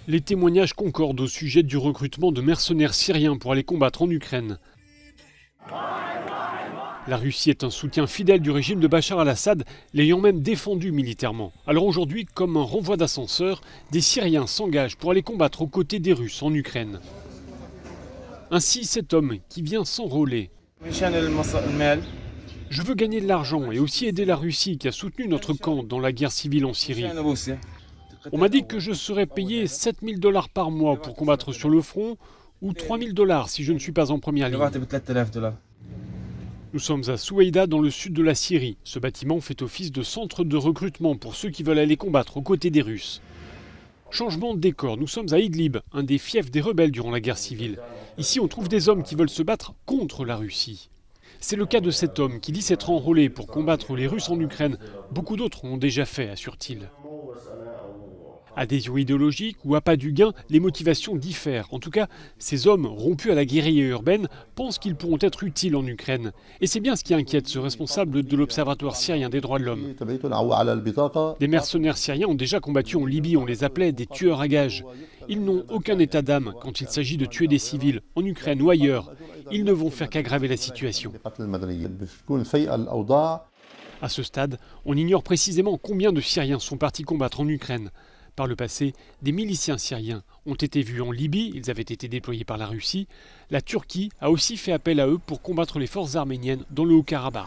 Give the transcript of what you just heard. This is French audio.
Les témoignages concordent au sujet du recrutement de mercenaires syriens pour aller combattre en Ukraine. La Russie est un soutien fidèle du régime de Bachar al-Assad, l'ayant même défendu militairement. Alors aujourd'hui, comme un renvoi d'ascenseur, des Syriens s'engagent pour aller combattre aux côtés des Russes en Ukraine. Ainsi, cet homme qui vient s'enrôler. Je veux gagner de l'argent et aussi aider la Russie qui a soutenu notre camp dans la guerre civile en Syrie. On m'a dit que je serais payé 7 000 $ par mois pour combattre sur le front ou 3 000 $ si je ne suis pas en première ligne. Nous sommes à Soueïda dans le sud de la Syrie. Ce bâtiment fait office de centre de recrutement pour ceux qui veulent aller combattre aux côtés des Russes. Changement de décor, nous sommes à Idlib, un des fiefs des rebelles durant la guerre civile. Ici on trouve des hommes qui veulent se battre contre la Russie. C'est le cas de cet homme qui dit s'être enrôlé pour combattre les Russes en Ukraine. Beaucoup d'autres l'ont déjà fait, assure-t-il. Adhésion idéologique ou appât du gain, les motivations diffèrent. En tout cas, ces hommes rompus à la guérilla urbaine pensent qu'ils pourront être utiles en Ukraine. Et c'est bien ce qui inquiète ce responsable de l'Observatoire syrien des droits de l'homme. Des mercenaires syriens ont déjà combattu en Libye, on les appelait des tueurs à gages. Ils n'ont aucun état d'âme quand il s'agit de tuer des civils, en Ukraine ou ailleurs. Ils ne vont faire qu'aggraver la situation. À ce stade, on ignore précisément combien de Syriens sont partis combattre en Ukraine. Par le passé, des miliciens syriens ont été vus en Libye, ils avaient été déployés par la Russie. La Turquie a aussi fait appel à eux pour combattre les forces arméniennes dans le Haut-Karabakh.